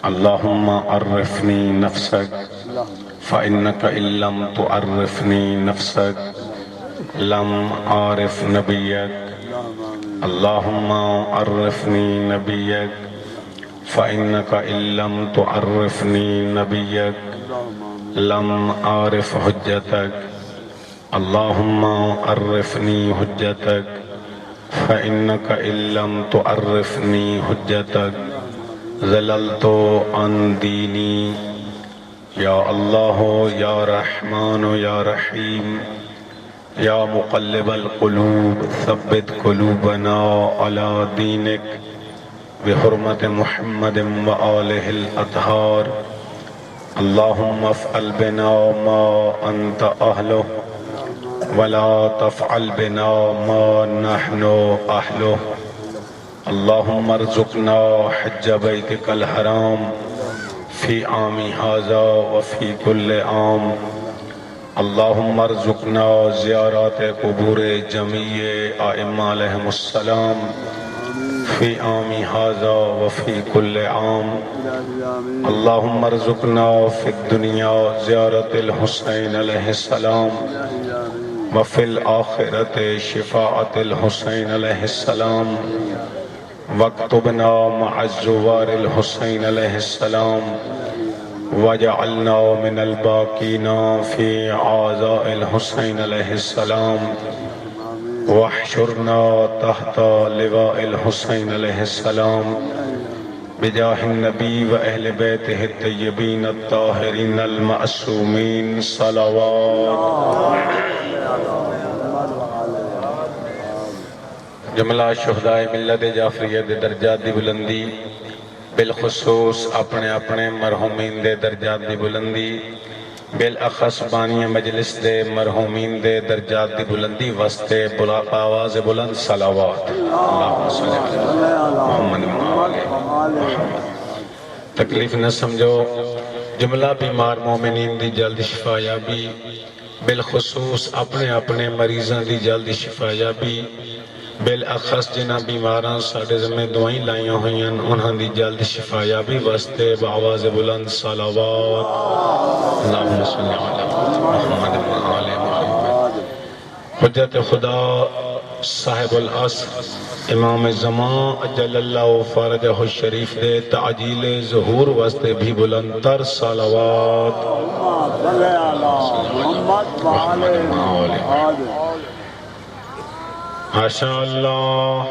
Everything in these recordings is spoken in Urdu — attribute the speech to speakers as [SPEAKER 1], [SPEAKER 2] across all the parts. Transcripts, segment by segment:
[SPEAKER 1] اللهم عرفني نفسك فإنك إن لم تعرفني نفسك لم أعرف نبيك اللهم عرفني نبيك فإنك إن لم تعرفني نبيك لم أعرف حجتك اللهم عرفني حجتك فإنك إن لم تعرفني حجتك ضللت عن ديني يا الله يا رحمن يا رحيم يا مقلب القلوب ثبت قلوبنا على دينك بحرمة محمد وآله الأطهار اللهم افعل بنا ما أنت أهله ولا تفعل بنا ما نحن أهله اللهم ارزقنا حج بيتك الحرام في عام هذا وفي كل عام اللهم ارزقنا زيارات قبور جميع آئمة عليهم السلام في عام هذا وفي كل عام اللهم ارزقنا في الدنيا زيارة الحسين عليه السلام وفي الآخرة شفاعة الحسين عليه السلام واكتبنا مع الزوار الحسين عليه السلام وجعلنا من الباقين في عزاء الحسين عليه السلام واحشرنا تحت لواء الحسين عليه السلام بجاه النبي وأهل بيته الطيبين الطاهرين المعصومين صلوات جملہ شہدائے ملت جعفریہ دے درجات دی بلندی بالخصوص اپنے اپنے مرحومین دے درجات دی بلندی بالاخص بانی مجلس دے مرحومین دے درجات دی بلندی واسطے آواز بلند صلوات اللہم صلی علی محمد محمد تکلیف نہ سمجھو جملہ بیمار مومنین دی جلد شفا یابی بالخصوص اپنے اپنے مریضاں دی جلد شفا یابی بالاخص جنہ بیماران ساڑھے زمین دعائیں لائیں ہوئیں انہاں دی جلد شفا یابی واسطے بآواز بلند صلوات اللہم صلی علی محمد آل محمد حجت خدا صاحب العصر امام زمان اجل اللہ فرجہ الشریف دے تعجیل ظہور واسطے بھی بلند تر صلوات ماشاء اللہ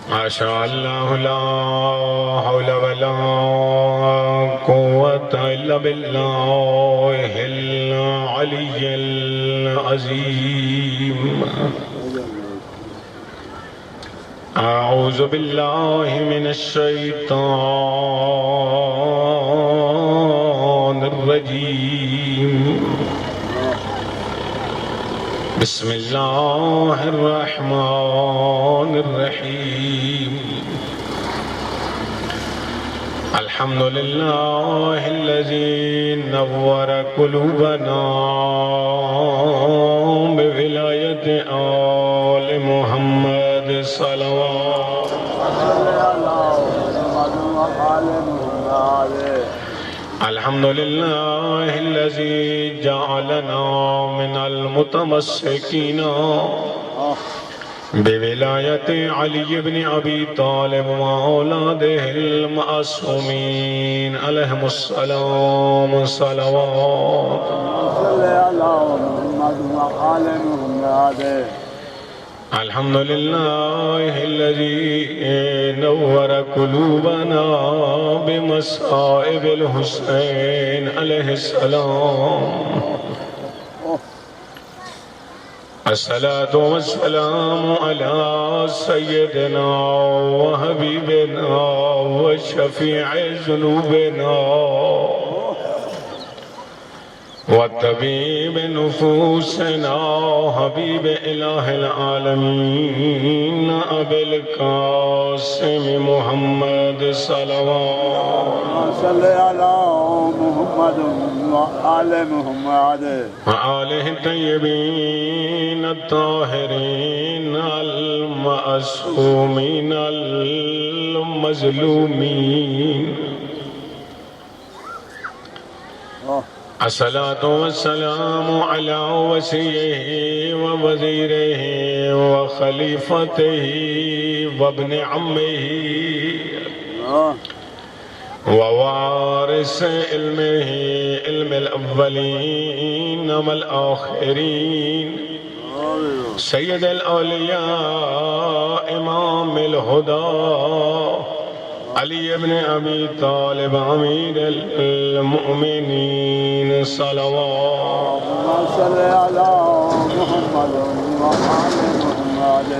[SPEAKER 1] ماشاء اللہ لا حول ولا قوة الا باللہ العلی العظیم اعوذ باللہ من الشیطان الرجیم بسم اللہ الرحمن الرحیم الحمدللہ الذی نور قلوبنا بولایت آل محمد صلوات الحمدللہ الذی جعلنا من المتمسکین بولایت علی بن ابی طالب واولادہ المعصومین علیہم السلام صلوات الحمدللہ الذی نور قلوبنا بمصائب الحسین علیہ السلام الصلاة والسلام على سيدنا وحبيبنا وشفيع ذنوبنا وطبيب نفوسنا حبيب إله العالمين أبي القاسم محمد صلوات
[SPEAKER 2] صل على محمد وآل محمد
[SPEAKER 1] وآله الطيبين الطاهرين المعصومين المظلومين الصلاة والسلام على وسيعه ووزيره وخليفته وابن عمه ووارث علمه علم الأولين والآخرين سيد الأولياء إمام الهدى علي بن أبي طالب أمير المؤمنين صلوات
[SPEAKER 2] صل على محمد وآل محمد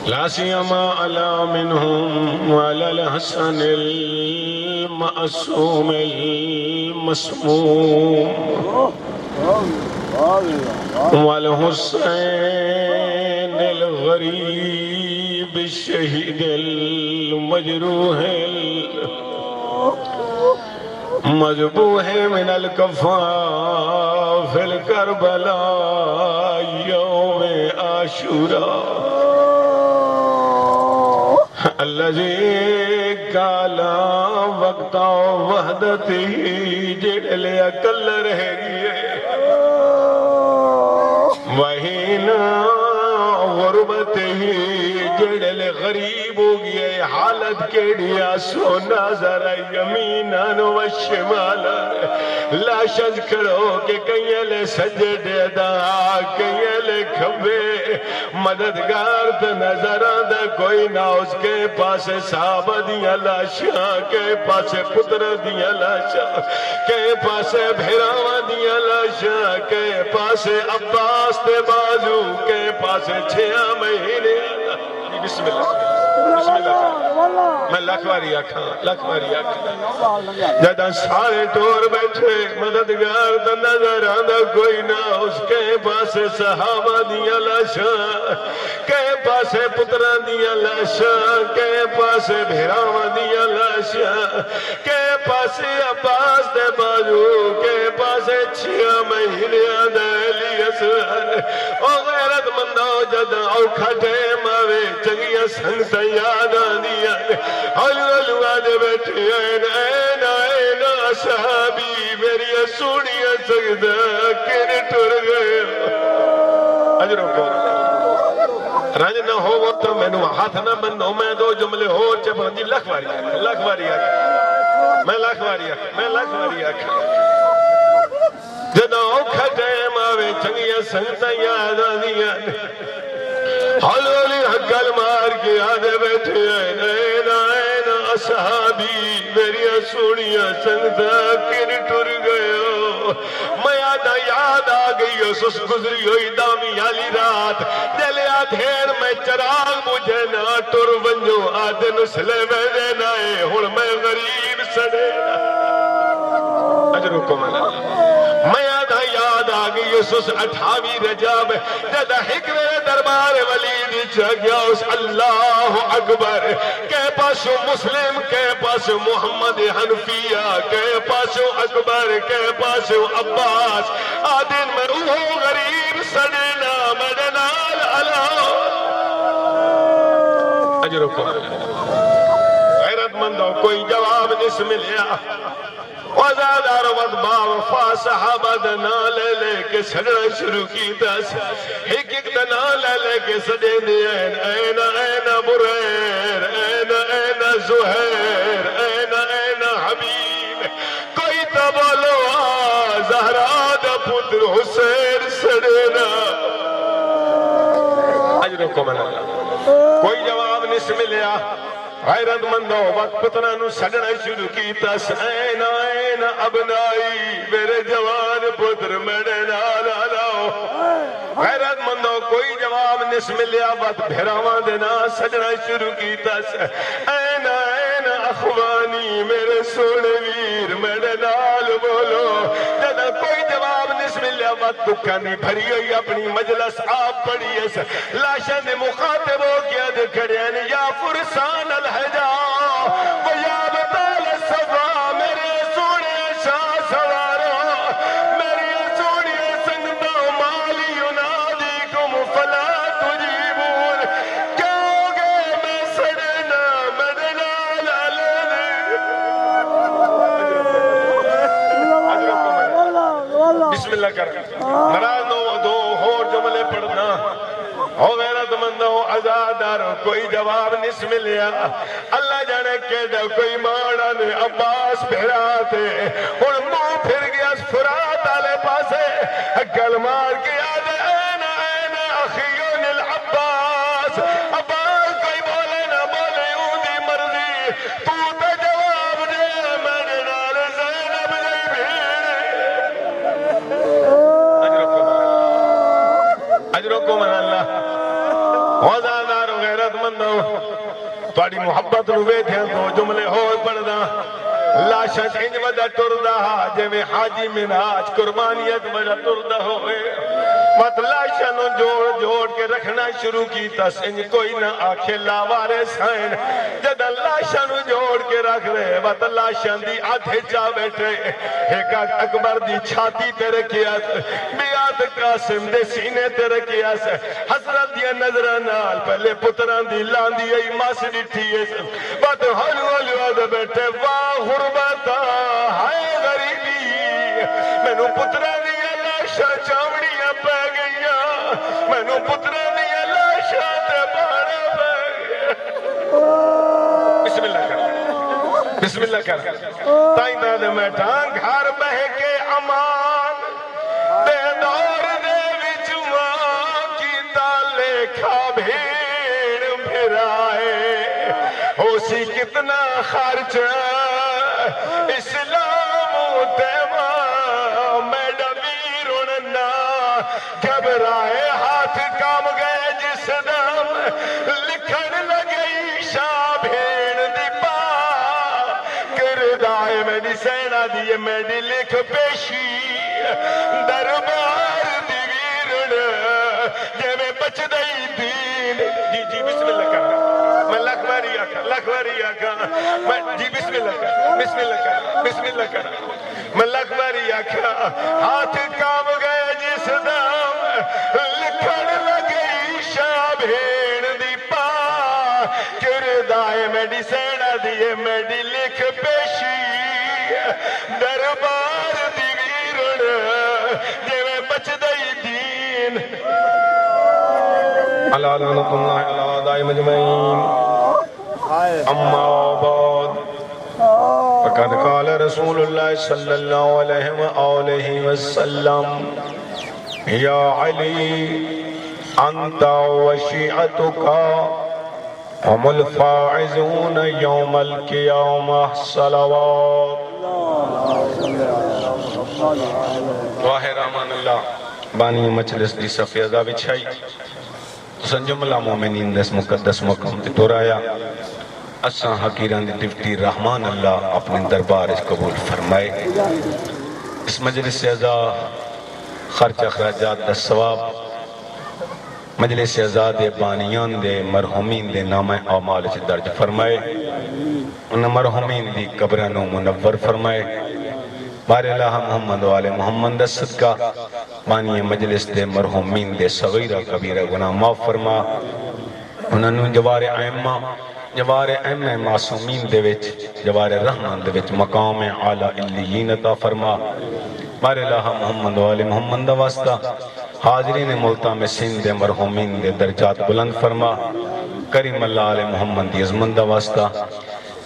[SPEAKER 1] لا سيما على منهم وعلى الحسن المعصوم المسموم والحسين الغريب الشهيد المجروح مذبوح من الكفاف في الكربلاء يوم عاشوراء الذي قال وقت وحدته جڑ اکل رہ گئے وہینا غربت ہی جڑل غریب ہو گئے حالت کیڑیا سونا ذرا یمیناً و شمالاً لاشز کھڑو کہ کہیں لے سجدے دا کہیں لے کھبے مددگار تا نظر آدھا کوئی نہ اس کے پاس صحابہ دیا لاشاں کے پاس پتر دیا لاشاں کے پاس بھیراوہ دیا لاشاں کے پاس عباس تے بازو کے پاس 6 مہینے بسم اللہ بسم اللہ میں لکھواری آکھاں جدہ سارے ٹور بیٹھے مددگار دا نظر آندہ کوئی نہ اس کے پاس صحابہ دیا لاشاں کے پاس پترہ دیا لاشاں کے پاس بھیراوہ دیا لاشاں کے پاس عباس دے بازو کے پاس 6 مہینے آدھے علی اصغر او غیرت مندہ جدہ او کھٹے ماوے چگیاں سنگتا یاد آدیا ہلو آدھے بیٹھے اینا صحابی میری سوڑیاں سجدہ کنے ٹر گئے اجروں کو رنج نہ ہو وہ تو میں نو ہاتھ نہ بندوں میں 2 جملے ہو چپا جی لکھواری آکھا میں لکھواری آکھا جدہ اوکھا ٹائم آوے چنگیاں سنگتا یاد آدیا حلولی حقل مار کے آدھے بیٹھے اینا صحابی میری سوڑیاں سنگتا کن ٹر گئے میں آدھا یاد آگئی سس گزری ہوئی دامی آلی رات جلے آدھیر میں چراغ مجھے نہ ٹر ونجو آدھے نسلے ویدے نائے ہن میں غریب سڑے اجرکم اللہ میں آدھا یاد آگئی سس 28 رجب جدہ حکر دربار ولید چاگیا اس اللہ اکبر کے پاسو مسلم کے پاسو محمد حنفیہ کے پاسو اکبر کے پاسو عباس آدھن میں اوہ غریب سڑینا مدنال علاو اجرکم غیرت مندوں کوئی جواب نہیں ملیا وزادار وضبا وفا صحابہ دنا لے لے کے سڑنا شروع کی دس ایک دنا لے لے کے سڑے دین اینا بریر اینا زہیر اینا حبیب کوئی تبالو زہرا دا پتر حسین سڑنا اجرکم اللہ کوئی جواب نہیں ملیا غیرت مندوں وقت پتنا نو سڑنا شروع کی تس اینا ابنائی میرے جوان پتر میرے نالا لاؤ غیرت مندوں کوئی جواب نس ملیا وقت بھیراوان دینا سڑنا شروع کی تس اینا اخوانی میرے سونے ویر میرے نال بولو جدا کوئی جواب نہیں ملیا بات دکھانی بھری ہوئی اپنی مجلس آپ پڑھی اس لاشا نے مخاطب ہو گیا دے کھڑے ہیں یا فرسان الحجا و یا بطال الصفا میرے سونے شاہ سوارو میری سونے سنگتا مالی ینادیکم فلا تجیبون کہو گے میں سڑنا مدنا بسم اللہ کر نراز دو اور جملے پڑھنا ہو غیرت مند ہو ازادار کوئی جواب نہیں ملیا اللہ جانے کہ کوئی ماڑا نے عباس پھراتے اور منہ پھر گیا فرات آلے پاسے گل مار کے آدھے این این اخیون العباس عباس کوئی بولے نہ بولے اودی مرضی تو تے جواب دے میرے نال زینب جائی بھیڑ اجرکم اللہ وزادار و غیرت مندو تواڈی محبت نو ویکھیا دو جملے ہور پڑھدا لاشاں انج ودا ٹردا جے میں حاجی مناج قربانیت ودا ٹردا ہوئے مت لاشاں نو جوڑ جوڑ کے رکھنا شروع کیتا انج کوئی نہ آکھے لاوارے سائن جدا لاشاں نو جوڑ کے رکھ رہے مت لاشاں دی آدھے چا بیٹھے ایک اکبر دی چھاتی تے رکھیا بیعت قاسم دے سینے تے رکھیا حضرت دی نظراں نال پہلے پتراں دی لاندی ای ماس ڈٹھی ہے بات ہولو ہولو دے بیٹھے واہ غربتا ہائے غریبی مینوں پتراں دی لاشاں چاوڑیاں پہ گئیاں مینوں پتراں دی لاشاں تے باڑا پہ گیا بسم اللہ کر بسم اللہ کر تائیں دے میٹھا گھر بہ کے امان دے دور دے وچ ماں کی تالے کھا بھیڑ پھرائے ہو سی کتنا خرچ اسلام تے ماں میڈم ویروننا گھبرائے ہاتھ کام گئے جس دم لکھن لگئی شاہ بھیڑ دی پا کردائے میری سینہ دیئے میری لکھ پیشی دربار دی ویرن جے میں بچ دئی دین جی بسم اللہ کرنا میں لکھواری آکھا جی بسم اللہ کر میں لکھواری آکھا ہاتھ کام گئے جس دم لکھن لگئی شاہ بھیڑ دی پا کردائے میری سینہ دیئے میری لکھ پیشی دربار دی ویرن جے میں بچ دئی دین اللہ لعنت اللہ علیہ دائم اجمعین اما بعد فقد قال رسول اللہ صلی اللہ علیہ وآلہ وسلم یا علی انت وشیعتک هم الفائزون یوم القیامہ صلوات واہ رحمان اللہ بانی مجلس دی صفیدہ بچھائی سنجملہ مومنین دس مقدس مقام تے تورایا اساں حقیران دی ڈپٹی رحمان اللہ اپنے دربار اس قبول فرمائے اس مجلس سے ازا خرچ اخراجات دا ثواب مجلس سے ازا دے بانیان دے مرحومین دے نام اعمال سے درج فرمائے ان مرحومین دی قبرانو منور فرمائے بار اللہ محمد و آل محمد دا صدقہ بانی مجلس دے مرحومین دے صغیرہ کبیرہ گناہ معاف فرما انہوں جوار ائمہ جوار ائمہ معصومین دے وچ جوار رحمان دے وچ مقام اعلیٰ علیین عطا فرما بار اللہ محمد و آل محمد دا واسطہ حاضرین ملتہ میں سندھ دے مرحومین دے درجات بلند فرما کریم اللہ علیہ محمد دی عظمت دا واسطہ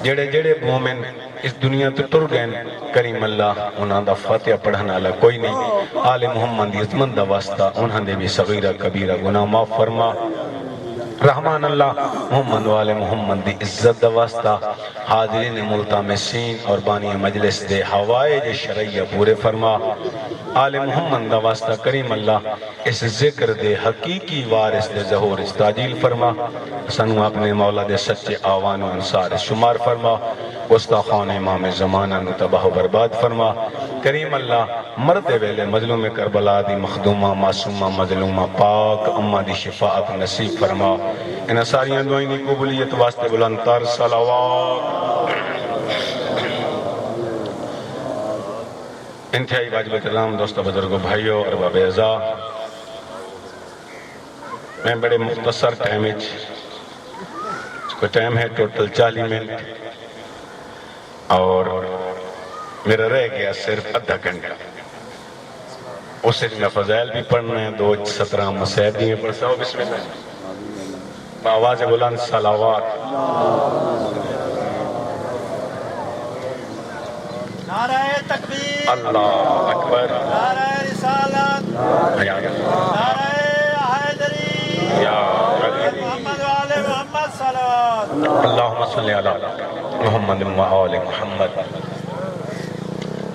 [SPEAKER 1] جڑے جڑے مومن اس دنیا تو تر گئن کریم اللہ انہاں دا فاتحہ پڑھنا اللہ کوئی نہیں آل محمد دی عظمت دا واسطہ انہاں دے بھی صغیرہ کبیرہ گناہ معاف فرما رحمان اللہ محمد والے محمد دی عزت دا واسطہ حاضرین ملتمسین اور بانی مجلس دے حوائج شرعیہ پورے فرما آل محمد دا واسطہ کریم اللہ اس ذکر دے حقیقی وارث دے ظہور استعجیل فرما سنو اپنے مولا دے سچے آوان و انصار شمار فرما گستاخان امام زمانہ نو تباہ و برباد فرما کریم اللہ مرد ویلے مظلوم کربلا دی مخدومہ معصومہ مظلومہ پاک امہ دی شفاعت نصیب فرما ان ساریاں دعائیں کی قبولیت واسطے بلند تر صلوات انتہائی واجب اکرام دوستو بزرگو بھائیو اور باب اعزا میں بڑے مختصر ٹائم کوئی ٹائم ہے ٹوٹل 40 منٹ اور میرا رہ گیا صرف آدھا گھنٹہ اس سے میں فضائل بھی پڑھنا ہے 2:17 مسائب بھی میں پڑھتا ہوں بسم اللہ بآواز بلند صلوات
[SPEAKER 3] نعرہ تکبیر
[SPEAKER 1] اللہ اکبر
[SPEAKER 3] نعرہ رسالت نعرہ حیدری
[SPEAKER 1] یا علی
[SPEAKER 3] محمد والے محمد صلوات
[SPEAKER 1] اللہم صلی علی محمد و آل محمد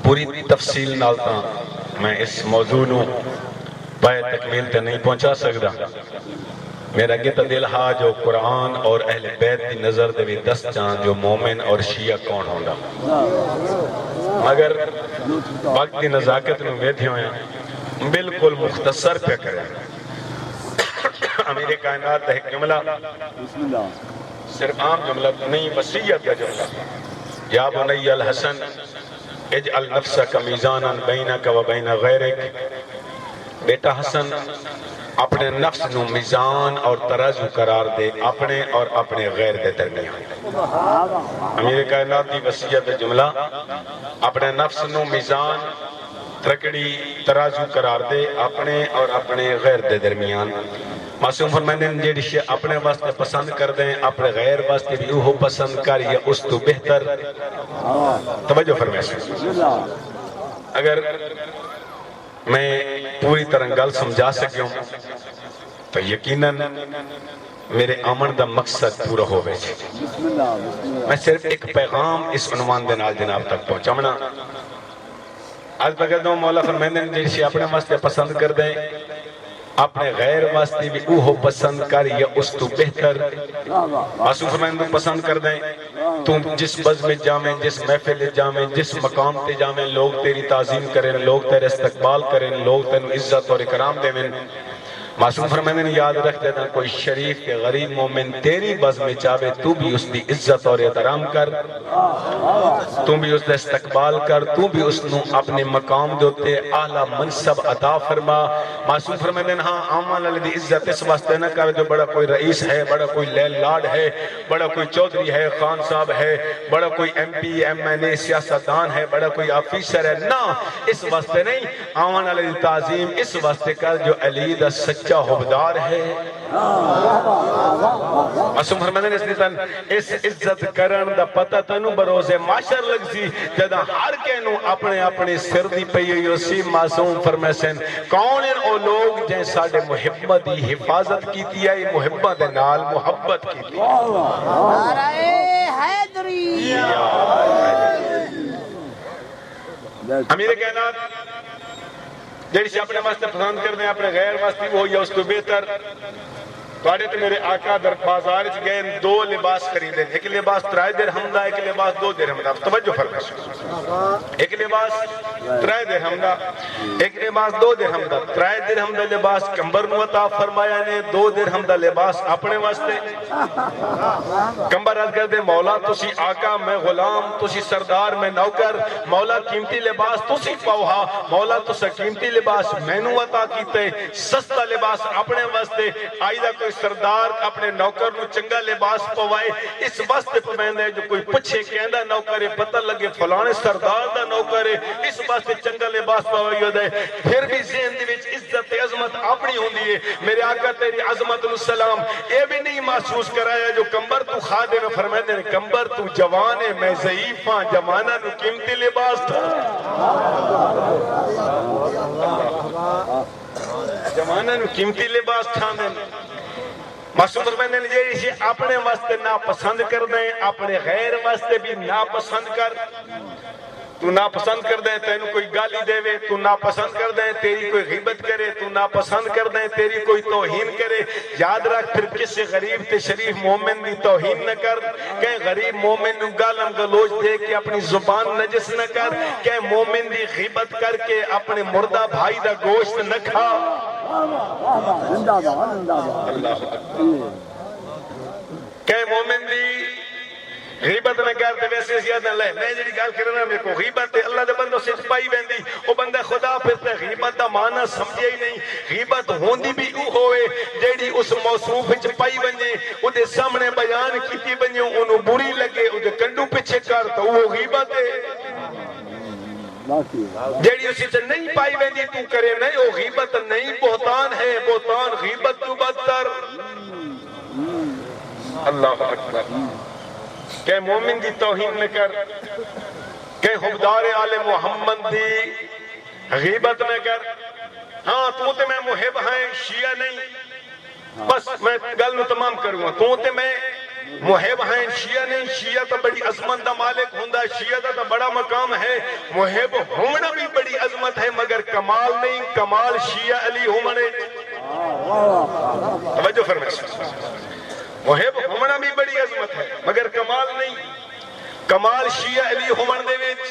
[SPEAKER 1] پوری تفصیل نالتا میں اس موضوع نو پائے تکمیل تے نہیں پہنچا سکتا میرا گیتا دل ہا جو قرآن اور اہل بیت دی نظر دے بھی دست چاند جو مومن اور شیعہ کون ہوندا مگر وقت دی نزاکت نو ویدھی ہوئے بالکل مختصر پہ کریں امیر کائنات ایک جملہ
[SPEAKER 2] بسم اللہ
[SPEAKER 1] صرف عام جملہ نہیں وصیت کا جملہ یا بنی الحسن اجعل نفسک میزانا بینک و بین غیرک بیٹا حسن اپنے نفس نو میزان اور ترازو قرار دے اپنے اور اپنے غیر دے درمیان امیر کائنات دی وصیت جملہ اپنے نفس نو میزان ترکڑی ترازو قرار دے اپنے اور اپنے غیر دے درمیان معصوم فرمائنے جیڑی شے اپنے واسطے پسند کر دیں اپنے غیر واسطے بھی وہ پسند کر یا اس تو بہتر توجہ فرمائے اگر میں پوری طرح گل سمجھا سکیوں تو یقیناً میرے آمن دا مقصد پورا ہوئے میں صرف ایک پیغام اس عنوان دے نال جناب تک پہنچامنا آج بگر دوں مولا فرمائنے جیسے اپنے واسطے پسند کر دیں اپنے غیر واسطے بھی اوہ پسند کر یا اس تو بہتر معصوم فرمائنے پسند کر دیں تم جس بز میں جامیں جس محفل جامیں جس مقام تے جامیں لوگ تیری تعظیم کریں لوگ تیرے استقبال کریں لوگ تیرے عزت اور اکرام دیں معصوم فرمائنے یاد رکھ دیتا کوئی شریف کے غریب مومن تیری بز میں چاہے تو بھی اس دی عزت اور احترام کر تو بھی اس دے استقبال کر تو بھی اس نو اپنے مقام دوتے اعلیٰ منصب عطا فرما معصوم فرمائنے ہاں آمان علی دی عزت اس واسطے نہ کہے جو بڑا کوئی رئیس ہے بڑا کوئی لیل لاڈ ہے بڑا کوئی چودھری ہے خان صاحب ہے بڑا کوئی ایم پی ایم این اے سیاستدان ہے بڑا کوئی آفیسر ہے نہ اس واسطے نہیں آمان علی دی تعظیم اس واسطے کر جو علی دا سچا حبدار ہے معصوم فرمائنے اس عزت کرن دا پتہ تنو بروز معاشر لگ سی جدہ ہر کے نو اپنے اپنے سر دی پئی ہوئی سی معصوم فرمائن کون ان او لوگ جن ساڑے محبت دی حفاظت کی تیا محبت نال محبت کی تیا
[SPEAKER 3] نعرہ حیدری
[SPEAKER 1] امیر کائنات جیڑی سے اپنے واسطے پسند کر دیں اپنے غیر واسطے وہ یا اس کو بہتر توڑے تو میرے آقا در بازار گئے 2 لباس خریدیں ایک لباس 3 درہم دا ایک لباس 2 درہم دا توجہ فرمائش ایک لباس 3 درہم دا ایک لباس 2 درہم دا 3 درہم دا لباس کمبر نو عطا فرمایا نے 2 درہم دا لباس اپنے واسطے کمبر عرض کر دے مولا تسی آقا میں غلام تسی سردار میں نوکر مولا قیمتی لباس تسی پاؤہا مولا تسا قیمتی لباس میں نو عطا کیتے سستا لباس اپنے واسطے آئیدہ کوئی سردار اپنے نوکر نو چنگا لباس پوائے اس واسطے پمائندہ ہے جو کوئی پچھے کہندہ نوکر ہے پتہ لگے فلانے سردار دا نوکر ہے اس واسطے چنگا لباس پوائے ہوتا ہے پھر بھی ذہن دی وچ عزت عظمت اپنی ہوندی ہے میرے آقا تیری عظمت السلام اے بھی نہیں محسوس کرایا جو کمبر تو خادے میں فرمائے دے کمبر تو جوان ہے میں ضعیف ہاں جوانہ نو قیمتی لباس تھا جوانہ نو قیمتی لباس تھا معصوم فرماندے نے جی اپنے واسطے ناپسند کر دیں اپنے غیر واسطے بھی ناپسند کر تو ناپسند کر دیں تینوں کوئی گالی دے وے تو ناپسند کر دیں تیری کوئی غیبت کرے تو ناپسند کر دیں تیری کوئی توہین کرے یاد رکھ پھر کسی غریب تے شریف مومن دی توہین نہ کر کہیں غریب مومن نو گالم گلوچ دے کے اپنی زبان نجس نہ کر کہیں مومن دی غیبت کر کے اپنے مردہ بھائی دا گوشت نہ کھا اللہ کہیں مومن دی غیبت نہ کرتے ویسے زیادہ لے میں جڑی گال کرنا میرے کو غیبت اللہ دے بندوں سے پائی ویندی او بندہ خدا پھر غیبت دا معنی سمجھے ہی نہیں غیبت ہوندی بھی او ہوئے جڑی اس موصوف وچ پائی ونجے او دے سامنے بیان کیتی ونجے اونوں بری لگے او دے کنڈو پیچھے کر تو وہ غیبت ہے جڑی اسی سے نہیں پائی ویندی تو کرے نہیں او غیبت نہیں بہتان ہے بہتان غیبت تو بدتر اللہ اکبر کہ مومن دی توہین نہ کر کہ حبدار آل محمد دی غیبت نہ کر ہاں تو تے میں محب ہیں شیعہ نہیں بس میں گل نو تمام کروں تو تے میں محب ہیں شیعہ نہیں شیعہ تو بڑی عظمت دا مالک ہوندہ شیعہ دا تو بڑا مقام ہے محب ہونا بھی بڑی عظمت ہے مگر کمال نہیں کمال شیعہ علی ہومنے توجہ فرمائے محب ہونا بھی بڑی عظمت ہے مگر کمال نہیں کمال شیعہ علی ہومن دے وچ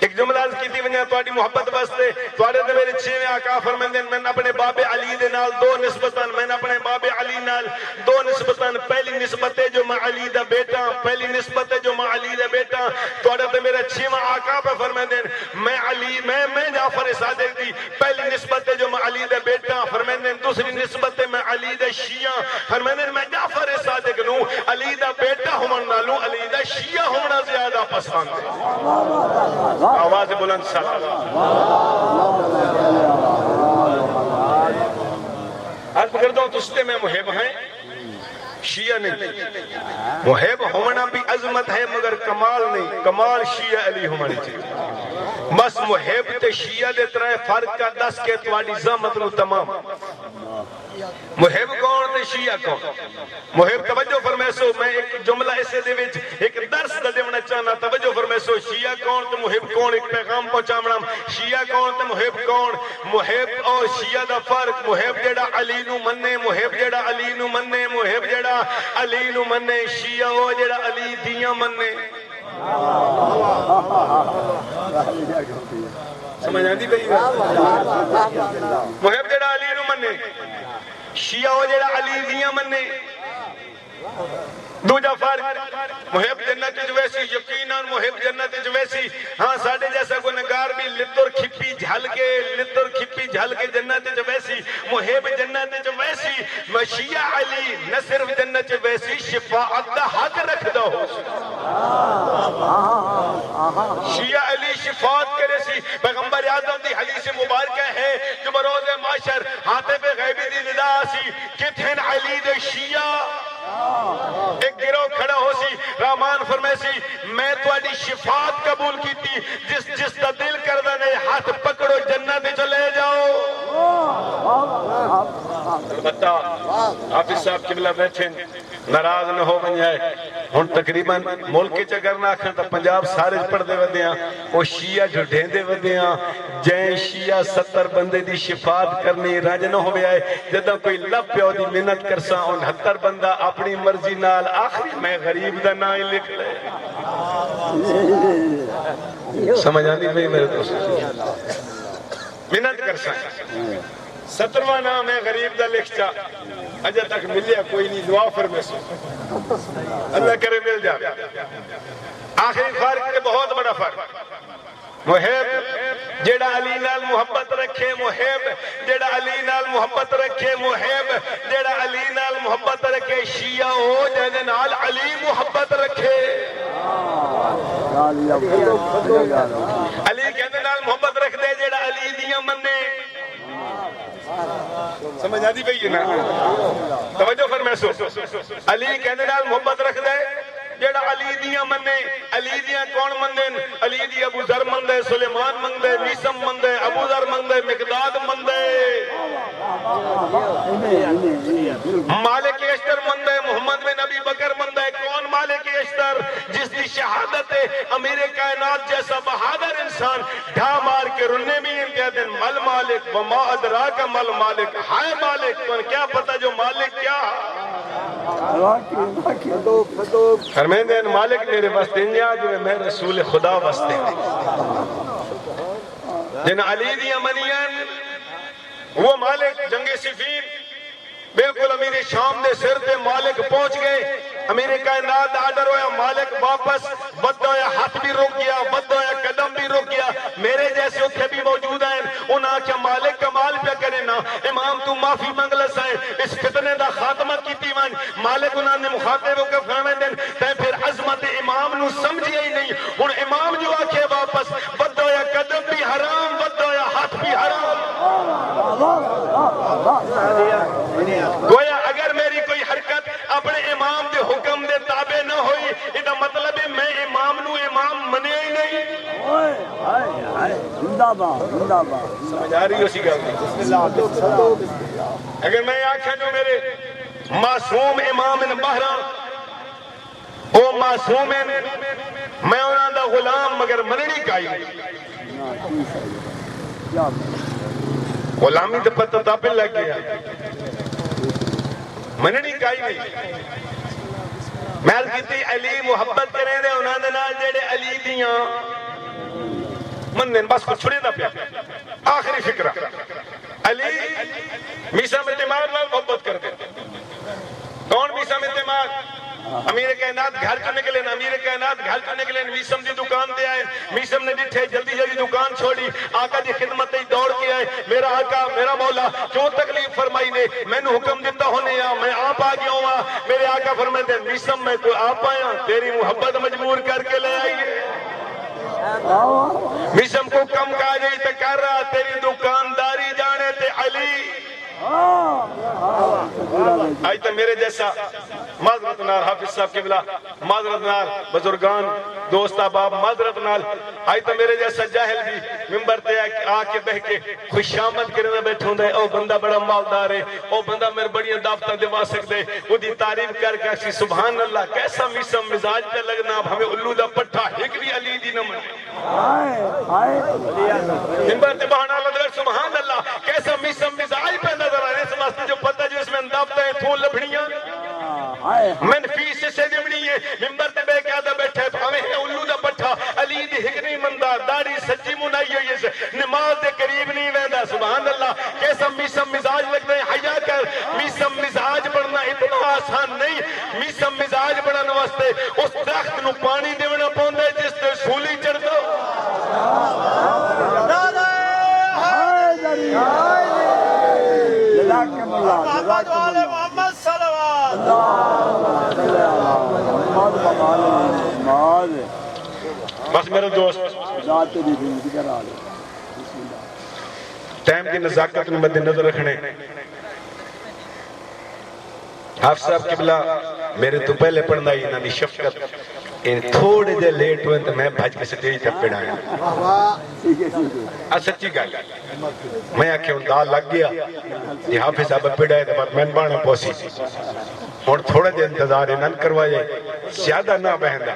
[SPEAKER 1] ایک جملہ عرض کی تھی ونیا تواڈی محبت واسطے تواڈے تے میرے چھویں آقا فرماندے میں اپنے باب علی دے نال دو نسبتاں میں اپنے باب علی نال دو نسبتاں پہلی نسبت ہے جو میں علی دا بیٹا پہلی نسبت ہے جو میں علی دا بیٹا تواڈے تے میرے چھویں آقا پہ فرماندے میں علی میں جعفر صادق دی پہلی نسبت ہے جو میں علی دا بیٹا فرماندے دوسری نسبت ہے میں علی دا شیعہ فرماندے میں جعفر صادق نو علی دا بیٹا ہون نالوں علی دا شیعہ ہونا زیادہ پسند ہے آواز بلند صلی عرض کرتا ہوں تستے میں محب ہیں شیعہ نہیں محب ہونا بھی عظمت ہے مگر کمال نہیں کمال شیعہ علی ہماری چاہیے بس محب تے شیعہ دے طرح فرق کا دس کے تواڈی زحمت نو تمام محب کون تے شیعہ کون محب توجہ فرمائے سو میں ایک جملہ اسے دے وچ ایک درس دا دیونا چاہنا توجہ فرمائے سو شیعہ کون تے محب کون ایک پیغام پہنچاونا شیعہ کون تے محب کون محب اور شیعہ دا فرق محب جڑا علی نو مننے محب جڑا علی نو مننے محب جڑا علی نو مننے شیعہ او جڑا علی دیاں مننے سمجھ آندی بھئی محب جڑا علی نو مننے شیعہ او جڑا علی دیاں مننے دوجہ فرق محب جنت جو ویسی یقیناً محب جنت جو ویسی ہاں ساڑھے جیسا کو نگار بھی لطر کھپی جھل کے جنت جو ویسی محب جنت جو ویسی وشیع علی نہ صرف جنت جو ویسی شفاعت دا حق رکھ دو شیعہ علی شفاعت کرے سی پیغمبر اعظم دی حدیث مبارکہ ہے جو بروز معاشر ہاتھے پہ غیبی دی ندا سی کتھن علی دے شیعہ ایک گروہ کھڑا ہو سی رحمان فرمائے سی میں تواڈی شفاعت قبول کیتی جس دا دل کردہ نے ہاتھ پکڑو جنت چلے جاؤ البتہ حافظ صاحب قبلہ بیٹھیں ناراض نہ ہو بن جائے ہن تقریباً ملک چ اگر نہ آکھن تے پنجاب سارے پڑھدے ودے ہاں او شیعہ جھڈیندے ودے ہاں جے شیعہ 70 بندے دی شفاعت کرنی رج نہ ہوے آئے جدوں کوئی لب پیو دی محنت کرساں 69 بندہ اپنی مرضی نال آخری میں غریب دا نام لکھ لے سمجھ آندی بھئی میرے دوست محنت کرساں 17واں نام ہے غریب دا لکھ چا اجا تک ملیا کوئی نہیں دعا فرمائے سو اللہ کرے مل جا آخری فرق ہے بہت بڑا فرق محب جیڑا علی نال محبت رکھے محب جیڑا علی نال محبت رکھے محب جیڑا علی نال محبت رکھے شیعہ ہو جیڑے نال علی محبت رکھے علی کہنے نال محبت رکھ دے جیڑا علی دیاں مننے سمجھ آدھی بھئی نا توجہ فرمائے سو علی کہنے نال محبت رکھ دے جیڑا علی دیاں مننے علی دیاں کون مندے علی دی ابو ذر مندے سلیمان مندے نیسم مندے ابو ذر مندے مقداد مندے مالک اشتر مند ہے محمد بن نبی بکر مند ہے. کون مالک اشتر؟ جس کی شہادت ہے امیر کائنات جیسا بہادر انسان ڈھا مار کے رننے بھی انتہا دن مل مالک وما ادراک مل مالک. ہائے مالک تو کیا پتا جو مالک کیا فرمائیں مالک میرے واسطے نیا جو میں رسول خدا واسطے جن علی دیا منین وہ مالک جنگ صفین بالکل امیر شام دے سر تے مالک پہنچ گئے. امیر کائنات آڈر ہویا مالک واپس بد ہویا ہاتھ بھی رک گیا بد ہویا قدم بھی رک گیا. میرے جیسے اتھے بھی موجود ہیں انہاں کیا مالک کمال پہ کرے نا امام تو معافی منگلس ہے اس فتنے دا خاتمہ کیتی ون. مالک انہاں نے مخاطب ہو کے فرمائیں دن تے پھر عظمت امام نو سمجھیا ہی نہیں. ہن امام جو آکھے واپس بد ہویا قدم بھی حرام بد ہویا ہاتھ بھی حرام. گویا اگر میری کوئی حرکت اپنے امام دے حکم دے تابع نہ ہوئی یہ مطلب ہے میں امام نو امام منے ہی نہیں. سمجھ آ رہی ہو سی گل؟ اگر میں آنکھیں جو میرے معصوم امام ان بہران او معصوم میں انہاں دا غلام مگر مننی کائی غلامی تے پتہ تابع لگ گیا مننی کائی نہیں. محل کیتی علی محبت کریں دے انہاں دے نال جڑے علی دیاں منن بس کچھ چھڑے دا پیا. آخری فکرہ علی میسا متمار نال محبت کر دے. کون میسا متمار؟ امیر کائنات گھر کو نکلے نا امیر کائنات گھر کو نکلے میسم دی دکان دے آئے. میسم نے ڈٹھے جلدی جلدی دکان چھوڑی آقا دی خدمت ہی دوڑ کے آئے. میرا آقا میرا مولا کیوں تکلیف فرمائی نے میں نے حکم دیتا ہونے یا میں آپ آ گیا ہوں. میرے آقا فرمائے دے میسم میں تو آپ آیا تیری محبت مجبور کر کے لے آئیے. میسم کو کم کہا جائی تو کر رہا تیری دکانداری جانے تے علی. آئی تو میرے جیسا معذرت نال حافظ صاحب قبلہ معذرت نال بزرگان دوست احباب معذرت نال آئی تو میرے جیسا جاہل بھی ممبر تے آ کے بہ کے خوش آمد کرنے بیٹھوں دے او بندہ بڑا مالدار ہے او بندہ میرے بڑی دافتہ دوا سکتے وہ دی تعریف کر کے اسی سبحان اللہ کیسا میسم مزاج پہ لگنا اب ہمیں الو دا پٹھا ایک بھی علی دی نمن ممبر تے بہانا اللہ سبحان اللہ کیسا میسم مزاج پہ نظر آئے اس واسطے جو پتہ جو اس میں اندافتہ ہیں تھون لبھڑیاں منفی سے دمڑی ہے ممبر تے بے کیا دا بیٹھے ہمیں الو دا پٹھا علی دی حکمی مندار داڑھی سچی منائی ہوئی ہے نماز دے قریب نہیں ویندہ سبحان اللہ کیسا میسم مزاج لگتا ہے حیاء کر میسم مزاج بڑھنا اتنا آسان نہیں میسم مزاج بڑھنا واسطے اس درخت نو پانی دیونا پوندا ہے جس تے سولی چڑھ دو
[SPEAKER 3] محمد والے محمد صلوات.
[SPEAKER 1] بس میرے دوست ٹائم کی نزاکت میں مد نظر رکھنے حافظ صاحب قبلہ میرے تو پہلے پڑھنا ہی انہوں نے شفقت ان تھوڑے جے لیٹ ہوئے تو میں بھاج کے سٹیج تک پڑھایا سچی گل میں آکھے ان دا لگ گیا یہ حافظ صاحب پڑھائے تو بعد میں بانا پوسی اور تھوڑا جے انتظار انہوں کروائے زیادہ نہ بہندہ.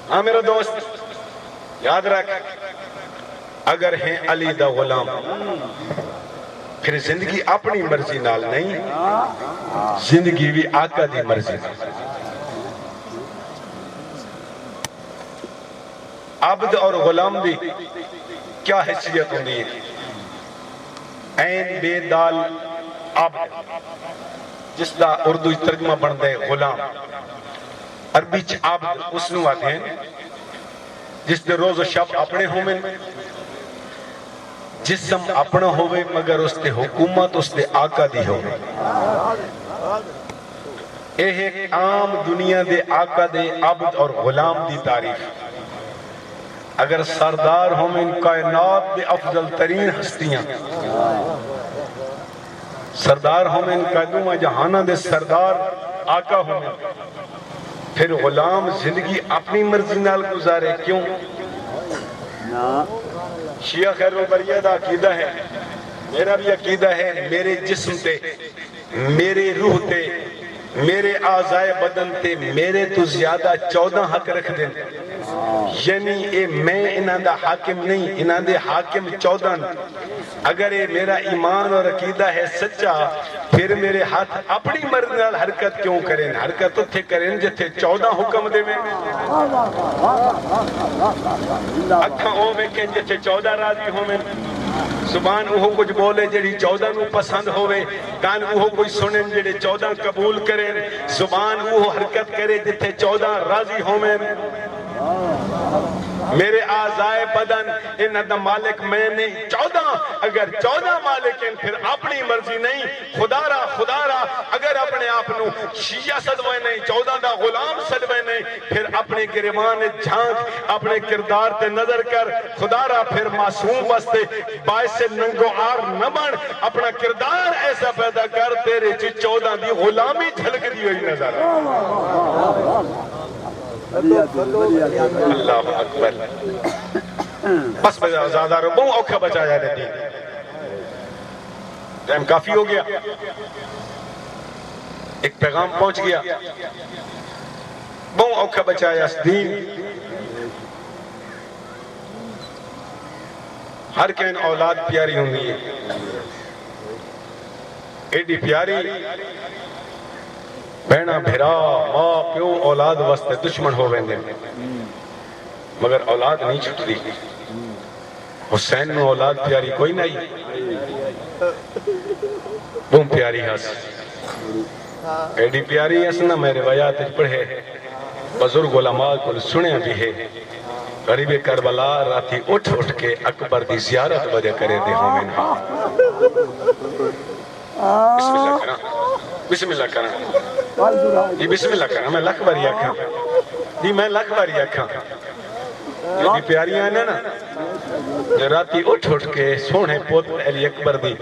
[SPEAKER 1] ہاں میرا دوست یاد رکھ اگر ہیں علی دا غلام پھر زندگی اپنی مرضی نال نہیں زندگی بھی آقا دی مرضی نال. عبد اور غلام دی کیا حیثیت ہوندی ہے عین بے دال عبد جس دا اردو ترجمہ بنتا ہے غلام عربی چ عبد اس نو آتے ہیں جس دے روز و شب اپنے ہومن جسم اپنا ہوئے مگر اس دے حکومت اس دے آقا دی ہوئے. ایک عام دنیا دے آقا دے عبد اور غلام دی تعریف اگر سردار ہومن کائنات دے افضل ترین ہستیاں سردار ہومن قدوم جہانہ دے سردار آقا ہومن پھر غلام زندگی اپنی مرضی نال گزارے کیوں؟ شیعہ خیر و بریہ دا عقیدہ ہے میرا بھی عقیدہ ہے میرے جسم تے میرے روح تے میرے اعضائے بدن تے میرے تو زیادہ 14 حق رکھ دیں یعنی اے میں انہاں دا حاکم نہیں انہاں دے حاکم 14 اگر اے میرا ایمان اور عقیدہ ہے سچا پھر میرے ہاتھ اپنی مرضی نال حرکت کیوں کریں حرکت اتھے کریں جتھے 14 حکم دے میں اکھاں او ویکھیں جتھے 14 راضی ہوویں زبان وہ کچھ بولے جڑی 14 نو پسند ہوئے کان وہ کوئی سنیں جڑے 14 قبول کریں زبان وہ حرکت کرے جتھے 14 راضی ہوئیں میرے اعضائے بدن انہاں دا مالک میں نہیں 14 اگر 14 مالک ہیں پھر اپنی مرضی نہیں خدا را اگر اپنے آپ نو شیعہ صدوے نہیں 14 دا غلام صدوے نہیں پھر اپنے گریبان جھانک اپنے کردار تے نظر کر خدا را پھر معصوم واسطے باعث ننگو آر نہ بن اپنا کردار ایسا پیدا کر تیرے 14 دی غلامی جھلک دی ہوئی نظر اللہ اکبر بس زیادہ رو بہت اوکھا بچایا نے دین ٹائم کافی ہو گیا ایک پیغام پہنچ گیا بہت اوکھا بچایا اس دین ہر کہیں اولاد پیاری ہوں گی ایڈی پیاری بہنا بھرا ماں پیو اولاد واسطے دشمن ہو ویندے مگر اولاد نہیں چھٹ دی حسین نو اولاد پیاری کوئی نہیں بہت پیاری ہس ایڈی پیاری ہس نہ میرے روایات پڑھے بزرگ علماء کو سنے بھی ہے غریب کربلا راتی اٹھ کے اکبر دی زیارت وجہ کرے دے ہوں میں بسم اللہ کرنا بسم اللہ کرنا جی بسم اللہ کرنا میں لکھ باری آکھاں جی میں لکھ باری آکھاں یہ بھی پیاریاں ہیں نا جو راتی اٹھ کے سونے پوت علی اکبر دی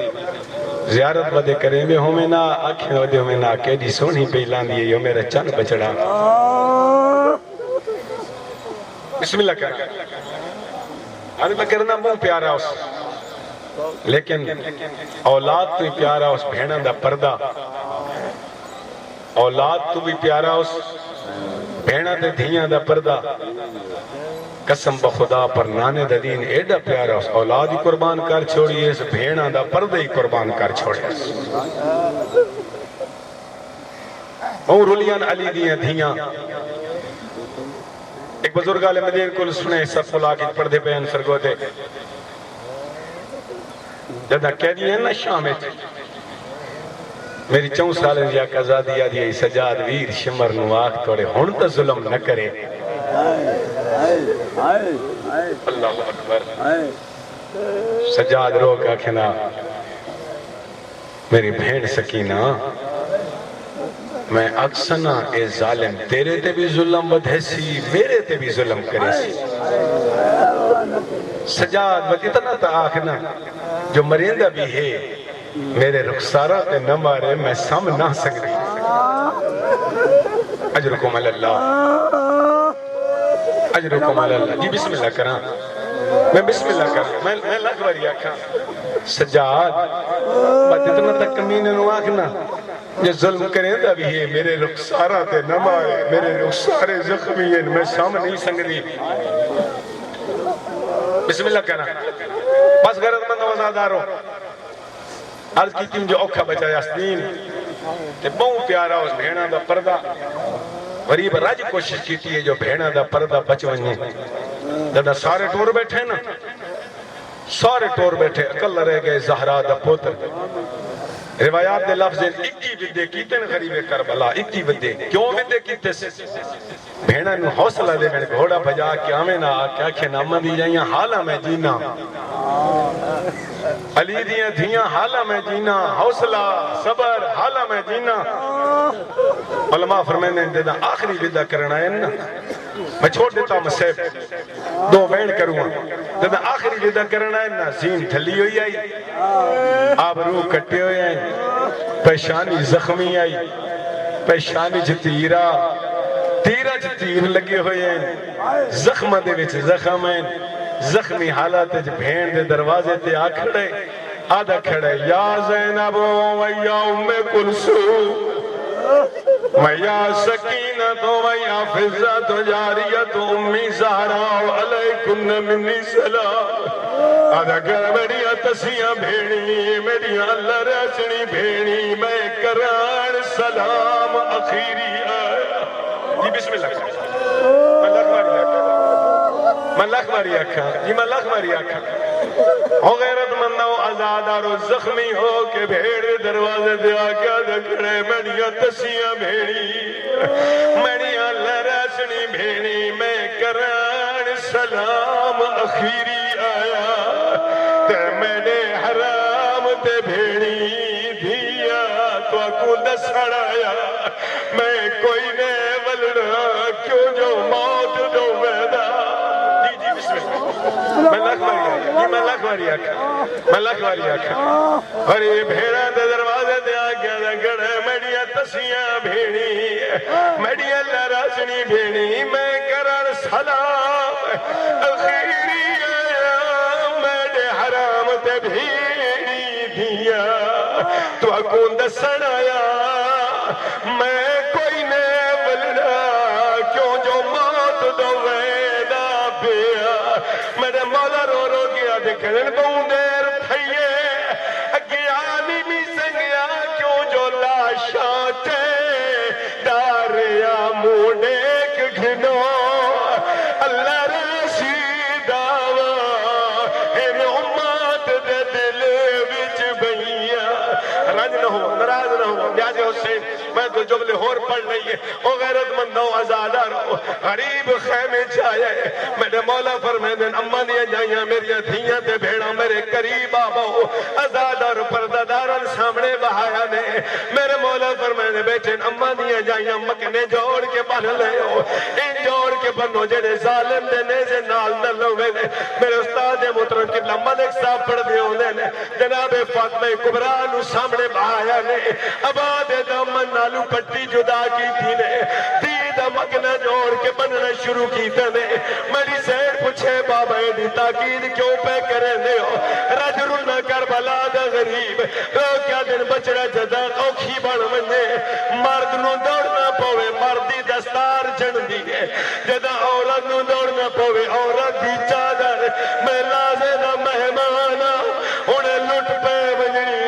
[SPEAKER 1] زیارت ودے کریں میں ہوں میں نا آنکھیں ودے ہوں میں نا کہ جی سونی پیلان دیئے یہ میرا چند بچڑا بسم اللہ کرنا آنے میں کرنا بہت پیارا اس لیکن اولاد تو ہی پیارا اس بھیڑا دا پردہ اولاد تو بھی پیارا اس بھیڑا دے دھیاں دا پردہ قسم بخدا پر نانے دا دین ایڈا پیارا اس اولاد ہی قربان کر چھوڑی اس بھیڑا دا پردہ ہی قربان کر چھوڑی اس اور رلیان علی دیاں دھیاں ایک بزرگ عالم مدین کو سنے سب فلا کی پردے بیان فرگو دے جدہ کہہ دیئے نا شامت میری 4 سالیں یا قضادی آدھی سجاد ویر شمر نواق توڑے ہون تا ظلم نہ کرے اللہ اکبر سجاد رو کا کھنا میری بھین سکینہ میں اکسنا اے ظالم تیرے تے بھی ظلم بدھے سی میرے تے بھی ظلم کرے سی سجاد بد اتنا تا آخنا جو مریندہ بھی ہے میرے رخسارہ تے نہ مارے میں سام نہ سکتی اجرکم اللہ اجرکم اللہ جی بسم اللہ کرا میں بسم اللہ کرا میں لگ باری آکھا سجاد بد اتنا تا کمینے نو آخنا جو ظلم کریں دا بھی ہے میرے رخسارہ تے نہ مارے میرے رخسارے زخمی ہیں میں سام نہیں سنگتی بسم اللہ کرا بس غرض مند وزادارو عرض کی تیم جو اوکھا بچایا سدین تے بہت پیارا اس بھیڑا دا پردہ غریب راج کوشش کیتی ہے جو بھیڑا دا پردہ بچ ونجے دادا سارے ٹور بیٹھے نا سارے ٹور بیٹھے اکل رہ گئے زہرا دا پوتر روایات دے لفظ اکی ودے کیتے نا غریب کربلا اکی ودے کیوں ودے کیتے سے بھیڑا نو حوصلہ دے میں گھوڑا بھجا کے آمیں نا کیا کھے نامہ دی جائیاں حالا میں جینا علی دیاں دھیاں حالا میں جینا حوصلہ صبر حالا میں جینا علماء فرمائنے دینا آخری ودا کرنا ہے نا میں چھوڑ دیتا ہوں مسیب 2 وین کروں دینا آخری ودا کرنا ہے نا زین تھلی ہوئی آئی آبرو کٹے ہوئی آئی پیشانی زخمی آئی پیشانی جتیرہ تیرہ تیر لگے ہوئے ہیں زخمہ دے وچ زخم ہیں زخمی حالات بھین دے دروازے تے آکھڑے آدھا کھڑے یا زینب و یا ام کلثوم و یا سکینت و یا حفظت و جاریت و امی زہرا و علیکن منی سلام آدھا کھڑے میڈیاں تسیاں بھیڑی میڈیاں اللہ رسنی بھیڑی میں کران سلام اخیری آیا جی بسم اللہ میں لکھ ماری آکھا جی میں لکھ ماری آکھا ہو غیرت مندہ و آزادار و زخمی ہو کہ بھیڑ دروازے دیا کیا دکھڑے میڈیاں تسیاں بھیڑی میڈیاں لراسنی بھیڑی میں کران سلام اخیری آیا تے میں نے حرام تے بھیڑی دیا تو اکو دسڑایا میں کوئی نے ولڑا کیوں جو موت دو ویدہ میں لکھ ماری آکھا میں لکھ ماری آکھا اور یہ بھیڑا دے دروازے دے آگیا دے گڑے میڈیاں تسیاں بھیڑی میڈیاں لراسنی بھیڑی میں کرن سلام اخیری آیا میڈے حرام تے بھیڑی دیا تو اکون دسن آیا میں کوئی نے ولڑا کیوں جو موت دو ویدہ بیا میرے مولا رو رو گیا دکھن بہن دیر پھئیے گیانی بھی سنگیا کیوں جو لاشاں تے داریا موڈیک گھنو اللہ رشید آوا ان امات دے دل وچ بھئیا رنج نہ ہو نراض نہ ہو بیاج حسین میں تو جملے ہور پڑھ نہیں ہے او غیرت مندوں آزادہ رہو غریب خیمے چاہے میرے مولا فرمائے دن اماں دیا جائیاں میری دھیاں تے بھیڑا میرے قریب آباؤ آزادہ رو پردادارن سامنے بہایا نے میرے مولا فرمائے دن بیٹھے اماں دیا جائیاں مکنے جوڑ کے بن لے ہو ان جوڑ کے بنو جڑے ظالم دے نیزے نال نہ لوے نے میرے استاد محترم قبلہ ملک صاحب پڑھ دے ہوندے نے جناب فاطمہ کبریٰ نو سامنے بہایا نے آباد دامن نالو پٹی جدا کی تھی نے دید مکنا جوڑ کے بننا شروع کی تھی نے میری سیر پوچھے بابا دی تاکید کیوں پہ کرے دے ہو رجل نہ کربلا دا غریب او کیا دن بچڑا جدا اوکھی بڑھ منجے مرد نو دوڑنا پوے مردی دستار جن دیئے جدا عورت نو دوڑنا پوے عورت دی چادر میں لازے دا مہمانا انہیں لٹ پہ بجنی